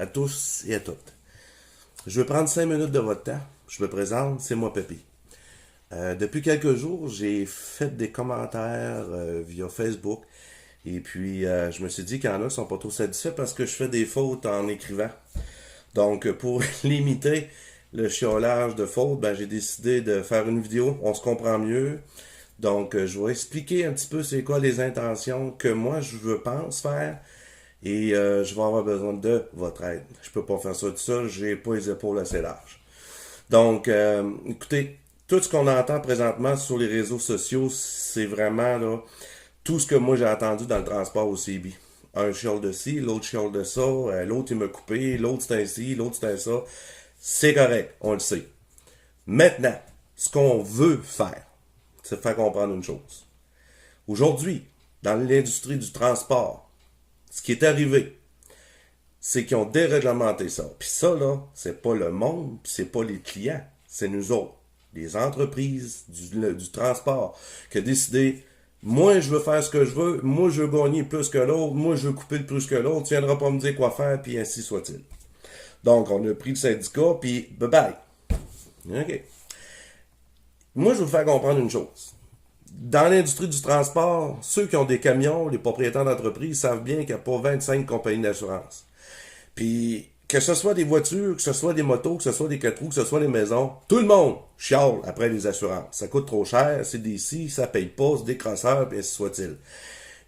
à tous et à toutes. Je vais prendre 5 minutes de votre temps. Je me présente, c'est moi Pépi. Depuis quelques jours, j'ai fait des commentaires via Facebook et puis je me suis dit qu'il y en a qui sont pas trop satisfaits parce que je fais des fautes en écrivant. Donc pour limiter le chiolage de fautes, ben, j'ai décidé de faire une vidéo, on se comprend mieux. Donc je vais expliquer un petit peu c'est quoi les intentions que moi je pense faire. Et je vais avoir besoin de votre aide. Je peux pas faire ça tout seul, j'ai pas les épaules assez larges. Donc, écoutez, tout ce qu'on entend présentement sur les réseaux sociaux, c'est vraiment là tout ce que moi j'ai entendu dans le transport au CB. Un chiale de ci, l'autre chiale de ça, l'autre il m'a coupé, l'autre c'est un ci, l'autre c'est un ça. C'est correct, on le sait. Maintenant, ce qu'on veut faire, c'est faire comprendre une chose. Aujourd'hui, dans l'industrie du transport, ce qui est arrivé, c'est qu'ils ont déréglementé ça. Puis ça, là, c'est pas le monde, puis c'est pas les clients, c'est nous autres, les entreprises du transport, qui ont décidé, moi, je veux faire ce que je veux, moi, je veux gagner plus que l'autre, moi, je veux couper le plus que l'autre, tu viendras pas me dire quoi faire, puis ainsi soit-il. Donc, on a pris le syndicat, puis bye-bye. OK. Moi, je veux vous faire comprendre une chose. Dans l'industrie du transport, ceux qui ont des camions, les propriétaires d'entreprises, savent bien qu'il n'y a pas 25 compagnies d'assurance. Puis, que ce soit des voitures, que ce soit des motos, que ce soit des 4 roues, que ce soit des maisons, tout le monde chiale après les assurances. Ça coûte trop cher, c'est des si, ça paye pas, c'est des crosseurs, puis ainsi soit-il.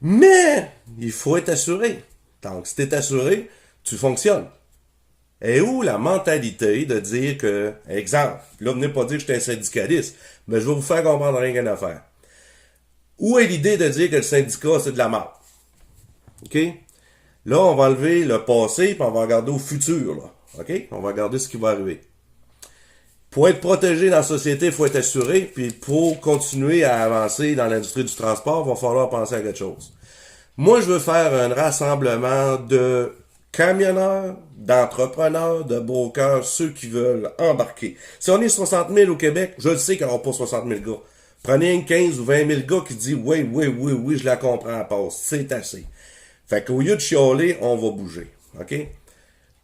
Mais, il faut être assuré. Donc, si tu es assuré, tu fonctionnes. Et où la mentalité de dire que, exemple, là, venez pas dire que je suis un syndicaliste, mais je vais vous faire comprendre rien à faire. Où est l'idée de dire que le syndicat, c'est de la merde? OK? Là, on va enlever le passé, puis on va regarder au futur, là. OK? On va regarder ce qui va arriver. Pour être protégé dans la société, il faut être assuré, puis pour continuer à avancer dans l'industrie du transport, il va falloir penser à quelque chose. Moi, je veux faire un rassemblement de camionneurs, d'entrepreneurs, de brokers, ceux qui veulent embarquer. Si on est 60 000 au Québec, je le sais qu'il n'y aura pas 60 000 gars. Prenez un 15 ou 20 000 gars qui disent oui, je la comprends, passe, c'est assez. Fait qu'au lieu de chialer, on va bouger. OK?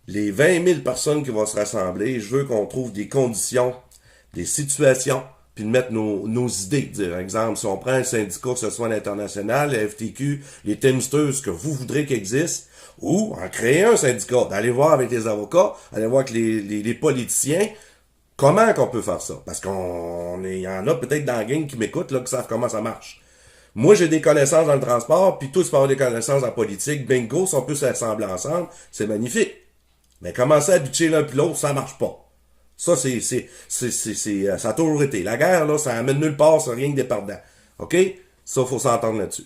Les 20 000 personnes qui vont se rassembler, je veux qu'on trouve des conditions, des situations, puis de mettre nos idées. Dire, par exemple, si on prend un syndicat, que ce soit l'international, la FTQ, les Teamsters, ce que vous voudrez qu'il existe, ou en créer un syndicat, d'aller voir avec les avocats, aller voir avec les politiciens, comment qu'on peut faire ça? Parce il y en a peut-être dans la gang qui m'écoutent, là, qui savent comment ça marche. Moi, j'ai des connaissances dans le transport, puis tous peuvent avoir des connaissances en politique. Bingo, si on peut s'assembler ensemble, c'est magnifique. Mais commencer à bitcher l'un puis l'autre, ça marche pas. Ça, ça a toujours été. La guerre, là, ça amène nulle part, c'est rien que des perdants. OK? Ça, faut s'entendre là-dessus.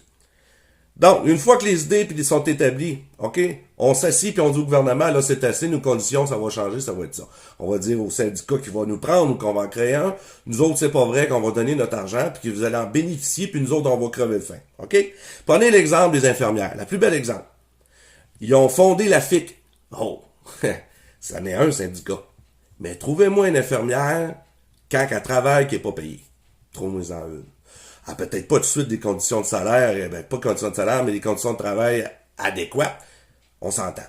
Donc, une fois que les idées puis sont établies, OK, on s'assied puis on dit au gouvernement, là, c'est assez, nos conditions, ça va changer, ça va être ça. On va dire au syndicat qui va nous prendre ou qu'on va en créer un. Nous autres, c'est pas vrai qu'on va donner notre argent puis que vous allez en bénéficier puis nous autres, on va crever de faim. OK? Prenez l'exemple des infirmières. La plus belle exemple. Ils ont fondé la FIC. Oh, ça n'est un syndicat. Mais trouvez-moi une infirmière quand elle travaille qui n'est pas payée. Trouvez-moi-en une. Ah, peut-être pas tout de suite des conditions de salaire, pas de conditions de salaire, mais des conditions de travail adéquates. On s'entend.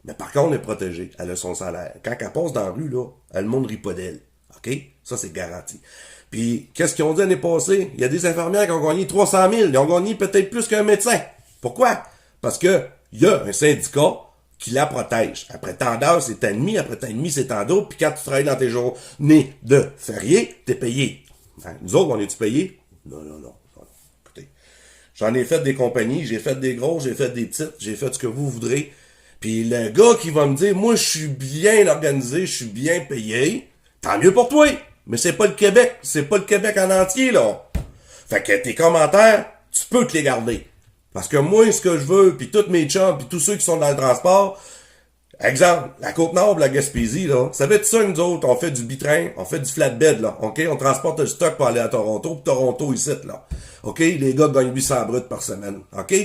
Mais par contre, elle est protégée. Elle a son salaire. Quand elle passe dans la rue, là, le monde rit pas d'elle. OK? Ça, c'est garanti. Puis, qu'est-ce qu'ils ont dit l'année passée? Il y a des infirmières qui ont gagné 300 000. Ils ont gagné peut-être plus qu'un médecin. Pourquoi? Parce que il y a un syndicat qui la protège. Après tant d'heures, c'est tant demi. Après tant demi, c'est tant d'autres. Puis quand tu travailles dans tes journées de férié, t'es payé. Hein? Nous autres, on est-tu payés? Non. Écoutez, j'en ai fait des compagnies, j'ai fait des grosses, j'ai fait des petites, j'ai fait ce que vous voudrez. Puis le gars qui va me dire, moi, je suis bien organisé, je suis bien payé, tant mieux pour toi. Mais c'est pas le Québec, c'est pas le Québec en entier, là. Fait que tes commentaires, tu peux te les garder. Parce que moi, ce que je veux, puis tous mes chums, puis tous ceux qui sont dans le transport, exemple, la Côte-Nord, la Gaspésie, là, ça fait ça, nous autres, on fait du bitrain, on fait du flatbed, là, OK? On transporte le stock pour aller à Toronto, puis Toronto, ici, là. OK? Les gars gagnent 800 bruts par semaine, OK?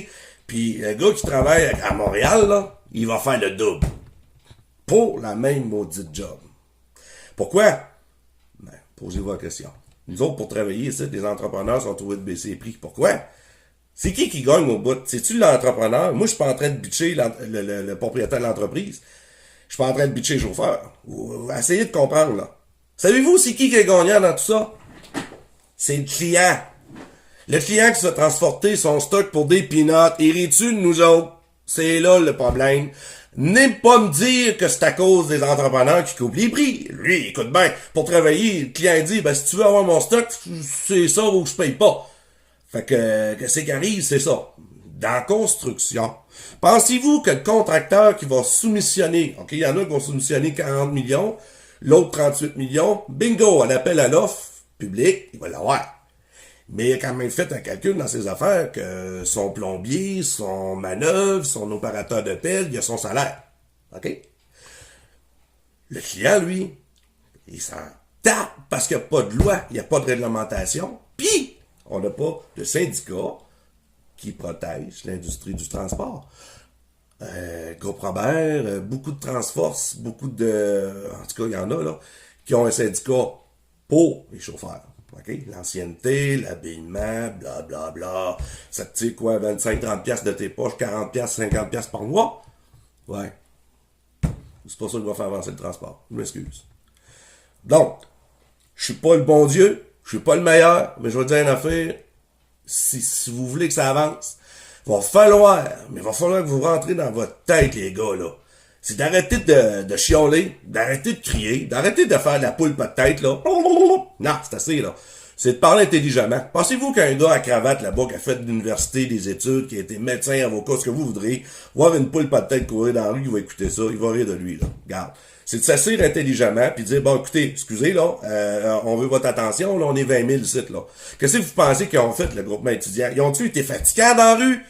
Puis le gars qui travaille à Montréal, là, il va faire le double. Pour la même maudite job. Pourquoi? Ben, posez-vous la question. Nous autres, pour travailler ici, les entrepreneurs sont trouvés de baisser les prix. Pourquoi? C'est qui gagne au bout? C'est-tu l'entrepreneur? Moi, je suis pas en train de bitcher le propriétaire de l'entreprise. Je suis pas en train de bitcher le chauffeur. Essayez de comprendre, là. Savez-vous c'est qui est gagnant dans tout ça? C'est le client. Le client qui se fait transporter son stock pour des peanuts, hérite-tu de nous autres? C'est là le problème. N'est pas me dire que c'est à cause des entrepreneurs qui coupent les prix. Lui, écoute bien, pour travailler, le client dit, ben, si tu veux avoir mon stock, c'est ça ou je paye pas. Fait que c'est qui arrive, c'est ça. Dans la construction, pensez-vous que le contracteur qui va soumissionner, ok, il y en a qui vont soumissionner 40 millions, l'autre 38 millions, bingo, à l'appel à l'offre public, il va l'avoir. Mais il a quand même fait un calcul dans ses affaires que son plombier, son manœuvre, son opérateur de pelle, il a son salaire. OK? Le client, lui, il s'en tape parce qu'il n'y a pas de loi, il n'y a pas de réglementation, puis on n'a pas de syndicat qui protège l'industrie du transport. Groupe Robert, beaucoup de Transforce, beaucoup de... En tout cas, il y en a, là, qui ont un syndicat pour les chauffeurs. OK? L'ancienneté, l'habillement, blablabla. Bla, bla. Ça te tire quoi, 25-30$ de tes poches, 40$, 50$ par mois? Ouais. C'est pas ça qui va faire avancer le transport. Je m'excuse. Donc, je suis pas le bon Dieu, je suis pas le meilleur, mais je vais te dire une affaire. Si vous voulez que ça avance, il va falloir que vous rentrez dans votre tête, les gars, là. C'est d'arrêter de chialer, d'arrêter de crier, d'arrêter de faire de la poule pas de tête, là. Non, c'est assez, là. C'est de parler intelligemment. Pensez-vous qu'un gars à cravate là-bas qui a fait de l'université des études, qui a été médecin, avocat, ce que vous voudrez, voir une poule pas de tête courir dans la rue, il va écouter ça, il va rire de lui, là. Regarde. C'est de s'asseoir intelligemment puis de dire, bon, écoutez, excusez, là, on veut votre attention, là, on est 20 000 ici, là. Qu'est-ce que vous pensez qu'ils ont fait, le groupement étudiant? Ils ont-tu été fatigants dans la rue?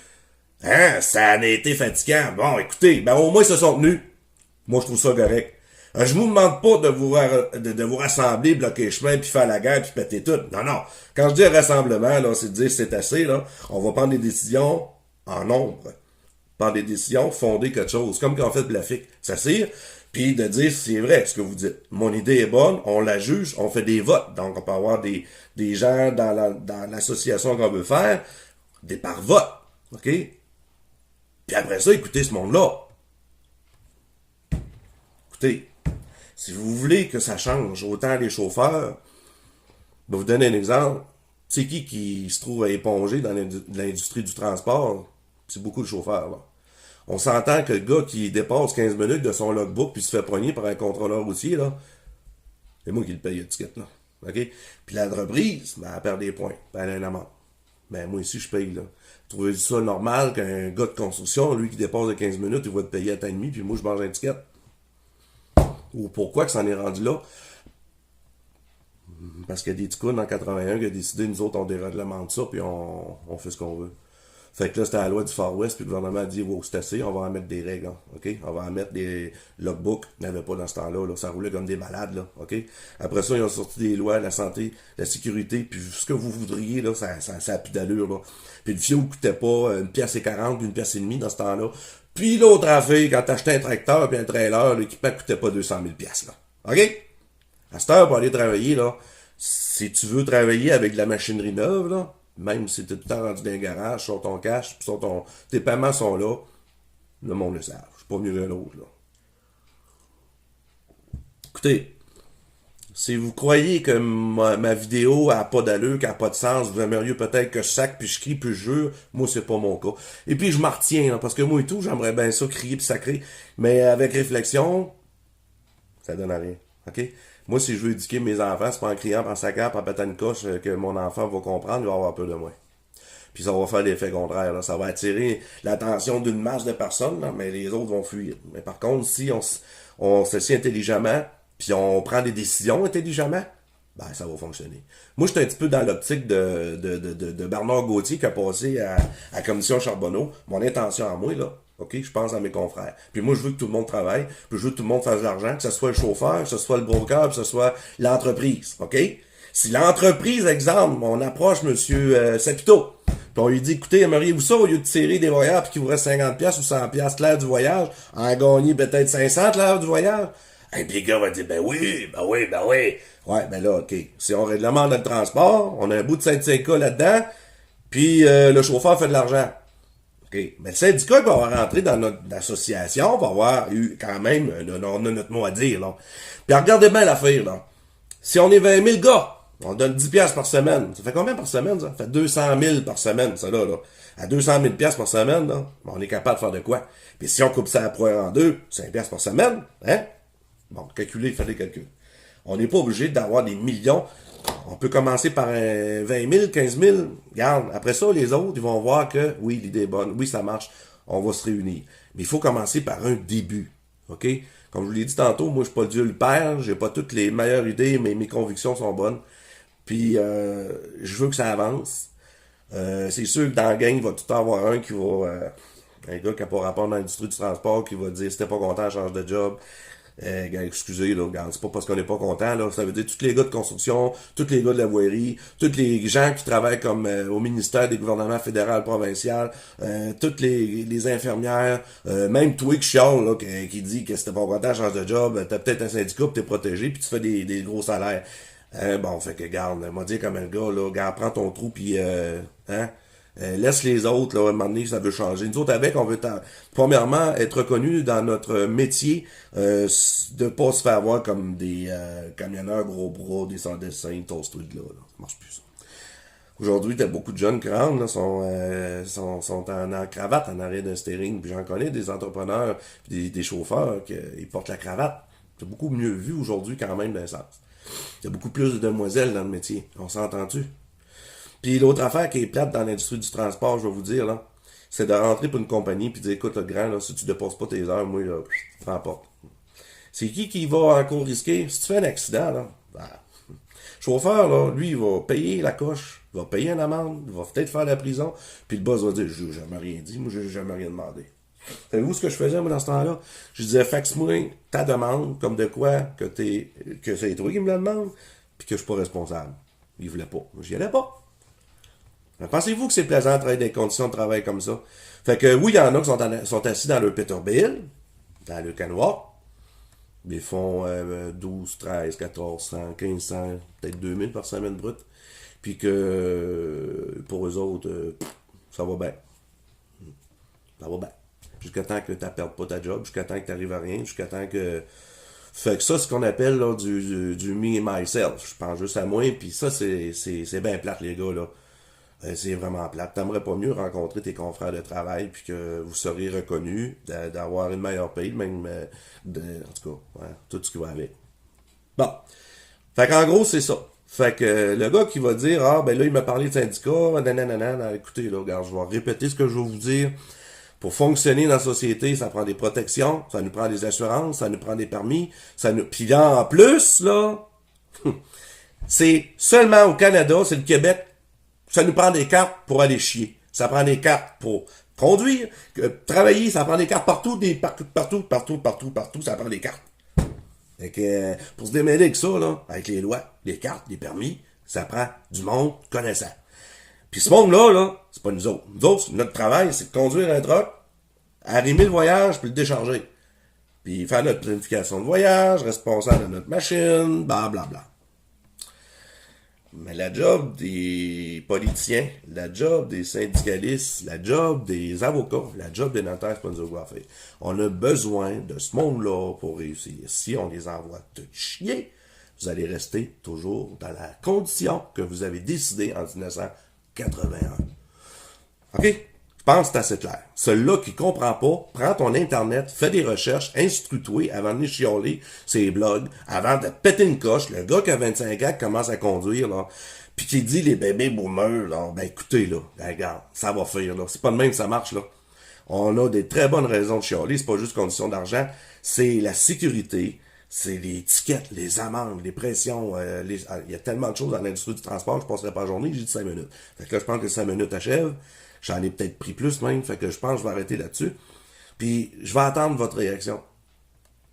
Hein? Ça en a été fatigant. Bon, écoutez, ben, au moins, ils se sont tenus. Moi, je trouve ça correct. Je vous demande pas de vous rassembler, bloquer le chemin, puis faire la guerre, puis péter tout. Non, non. Quand je dis rassemblement, là, c'est de dire c'est assez, là. On va prendre des décisions en nombre. Prendre des décisions, fonder quelque chose. Comme quand on fait de la FIC. S'assire, puis de dire c'est vrai ce que vous dites. Mon idée est bonne, on la juge, on fait des votes. Donc, on peut avoir des gens dans l'association qu'on veut faire, des par vote. OK? Puis après ça, écoutez ce monde-là. Écoutez, si vous voulez que ça change, autant les chauffeurs, je vais vous donner un exemple. C'est qui se trouve à éponger dans l'industrie du transport? C'est beaucoup de chauffeurs, là. On s'entend que le gars qui dépasse 15 minutes de son logbook puis se fait poigner par un contrôleur routier, là, c'est moi qui le paye le ticket, là. OK? Puis l'entreprise, ben, elle perd des points. Ben, elle a une amende. Ben, moi ici, je paye, là. Trouvez-vous ça normal qu'un gars de construction, lui qui dépasse de 15 minutes, il va te payer à temps et demi, puis moi, je mange un ticket? Ou pourquoi que ça en est rendu là? Parce qu'il y a des ticounes en 81 qui a décidé, nous autres, on déréglemente ça, puis on fait ce qu'on veut. Fait que là, c'était la loi du Far West, puis le gouvernement a dit, wow, c'est assez, on va en mettre des règles, là, OK? On va en mettre des logbooks, il n'y avait pas dans ce temps-là, là, ça roulait comme des malades, là, OK? Après ça, ils ont sorti des lois, la santé, la sécurité, puis ce que vous voudriez, là, ça a plus d'allure, là. Puis le fioul coûtait pas 1,40$ puis 1,5$ dans ce temps-là. Puis l'autre affaire, quand t'achetais un tracteur puis un trailer, l'équipement coûtait pas 200 000$, là. OK? À cette heure, pour aller travailler, là, si tu veux travailler avec de la machinerie neuve, là, même si t'es tout le temps rendu dans un garage, sur ton cash, puis tes paiements sont là, le monde le savent. Je suis pas mieux que l'autre, là. Écoutez, si vous croyez que ma vidéo a pas d'allure, qu'elle a pas de sens, vous aimeriez peut-être que je sac, puis je crie, puis je jure, moi c'est pas mon cas. Et puis je m'en retiens, là, parce que moi et tout, j'aimerais bien ça crier puis sacrer, mais avec réflexion, ça donne à rien. OK? Moi, si je veux éduquer mes enfants, c'est pas en criant, en sacrant, en pétant une coche que mon enfant va comprendre, il va avoir peur de moi. Puis ça va faire l'effet contraire, là. Ça va attirer l'attention d'une masse de personnes, là, mais les autres vont fuir. Mais par contre, si on s'assied intelligemment, puis on prend des décisions intelligemment, ben ça va fonctionner. Moi, je suis un petit peu dans l'optique de Bernard Gauthier qui a passé à la commission Charbonneau. Mon intention à moi, là, OK, je pense à mes confrères. Puis moi, je veux que tout le monde travaille, puis je veux que tout le monde fasse de l'argent, que ce soit le chauffeur, que ce soit le broker, que ce soit l'entreprise, OK? Si l'entreprise, exemple, on approche M. Sapito, puis on lui dit, écoutez, aimeriez-vous ça, au lieu de tirer des voyages, puis qu'il vous reste 50$ ou 100$ l'heure du voyage, en gagner peut-être 500$ l'heure du voyage? Et puis le gars va dire, ben oui, ben oui, ben oui. Ouais, ben là, OK. Si on réglemente le transport, on a un bout de syndicat là-dedans, puis le chauffeur fait de l'argent. OK. Mais le syndicat qui va rentrer dans notre association va avoir eu quand même on a notre mot à dire, là. Puis regardez bien l'affaire, là. Si on est 20 000 gars, on donne 10 piastres par semaine. Ça fait combien par semaine, ça? Ça fait 200 000 par semaine, ça, là. À 200 000 piastres par semaine, là, on est capable de faire de quoi? Puis si on coupe ça à poire en deux, 5 piastres par semaine, hein? Bon, calculez, faites des calculs. On n'est pas obligé d'avoir des millions. On peut commencer par 20 000, 15 000. Regarde, après ça, les autres, ils vont voir que, oui, l'idée est bonne, oui, ça marche, on va se réunir. Mais il faut commencer par un début, OK? Comme je vous l'ai dit tantôt, moi, je suis pas Dieu le Père, j'ai pas toutes les meilleures idées, mais mes convictions sont bonnes. Puis, je veux que ça avance. C'est sûr que dans la gang, il va tout le temps avoir un qui va... un gars qui n'a pas rapport dans l'industrie du transport, qui va dire, si t'es pas content, change de job. Excusez, là, c'est pas parce qu'on n'est pas content, là. Ça veut dire tous les gars de construction, tous les gars de la voirie, tous les gens qui travaillent comme au ministère des gouvernements fédéral, provincial, toutes les infirmières, même toi qui chiale, là, qui dit que si t'es pas content, change de job, t'as peut-être un syndicat pis t'es protégé, puis tu fais des gros salaires. Bon, fait que garde, m'a dit comme un gars, là, garde, prends ton trou pis laisse les autres, là, à un moment donné, ça veut changer. Nous autres, avec, on veut, premièrement, être reconnus dans notre métier, de pas se faire avoir comme des camionneurs gros bras, des sans-dessins, tout ce truc-là. Ça marche plus, ça. Aujourd'hui, t'as beaucoup de jeunes qui rentrent, là, sont en cravate en arrêt d'un steering. Puis j'en connais des entrepreneurs, des chauffeurs qui ils portent la cravate. C'est beaucoup mieux vu aujourd'hui quand même dans le sens. Il y a beaucoup plus de demoiselles dans le métier. On s'entend-tu? Puis l'autre affaire qui est plate dans l'industrie du transport, je vais vous dire, là, c'est de rentrer pour une compagnie puis dire, écoute, le grand, là, si tu dépasses pas tes heures, moi, là, prends pas. C'est qui va encore risquer? Si tu fais un accident, là, ben, le chauffeur, là, lui, il va payer la coche, il va payer une amende, il va peut-être faire la prison, puis le boss va dire, j'ai jamais rien dit, moi, j'ai jamais rien demandé. Savez-vous ce que je faisais, moi, dans ce temps-là? Je disais, fax-moi ta demande, comme de quoi, que c'est toi qui me la demande, puis que je suis pas responsable. Il voulait pas. Moi, j'y allais pas. Pensez-vous que c'est plaisant de travailler dans des conditions de travail comme ça? Fait que oui, il y en a qui sont assis dans leur Peterbilt, dans le canoë. Ils font 12, 13, 1400, 1500, peut-être 2000 par semaine brute. Puis que pour eux autres, ça va bien. Ça va bien. Jusqu'à temps que tu ne perdes pas ta job, jusqu'à temps que tu n'arrives à rien, jusqu'à temps que... Fait que ça, c'est ce qu'on appelle là, du me and myself. Je pense juste à moi, puis ça, c'est bien plate, les gars, là. C'est vraiment plate. T'aimerais pas mieux rencontrer tes confrères de travail puis que vous seriez reconnus d'avoir une meilleure paye, même en tout cas, ouais, tout ce qui va avec. Bon. Fait qu'en gros, c'est ça. Fait que le gars qui va dire, ah ben là, il m'a parlé de syndicat, nanana, écoutez, là, regarde, je vais répéter ce que je vais vous dire. Pour fonctionner dans la société, ça prend des protections, ça nous prend des assurances, ça nous prend des permis, puis là, en plus, là, c'est seulement au Canada, c'est le Québec. Ça nous prend des cartes pour aller chier. Ça prend des cartes pour conduire, travailler, ça prend des cartes partout, partout, ça prend des cartes. Fait que, pour se démêler avec ça, là, avec les lois, les cartes, les permis, ça prend du monde connaissant. Puis ce monde-là, là, c'est pas nous autres. Nous autres, notre travail, c'est de conduire un truck, arrimer le voyage, puis le décharger. Puis faire notre planification de voyage, responsable de notre machine, blablabla. Mais la job des politiciens, la job des syndicalistes, la job des avocats, la job des notaires, c'est pas nous autres à faire. On a besoin de ce monde-là pour réussir. Si on les envoie te chier, vous allez rester toujours dans la condition que vous avez décidé en 1981. OK? Je pense que c'est assez clair. Celui-là qui comprend pas, prends ton Internet, fais des recherches, instruis-toi avant de venir chialer ses blogs, avant de péter une coche. Le gars qui a 25 ans qui commence à conduire, là, puis qui dit les bébés boomers, là, ben écoutez, là, regarde, ça va faire, là. C'est pas de même que ça marche, là. On a des très bonnes raisons de chialer, c'est pas juste condition d'argent, c'est la sécurité, c'est les étiquettes, les amendes, les pressions, il y a tellement de choses dans l'industrie du transport, je passerai pas la journée, j'ai dit 5 minutes. Fait que là, je pense que 5 minutes achèvent. J'en ai peut-être pris plus même, fait que je pense que je vais arrêter là-dessus. Puis, je vais attendre votre réaction.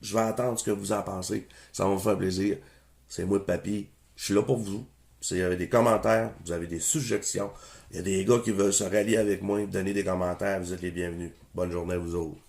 Je vais attendre ce que vous en pensez. Ça va me faire plaisir. C'est moi, papy. Je suis là pour vous. Si vous avez des commentaires, vous avez des suggestions, il y a des gars qui veulent se rallier avec moi, donner des commentaires, vous êtes les bienvenus. Bonne journée à vous autres.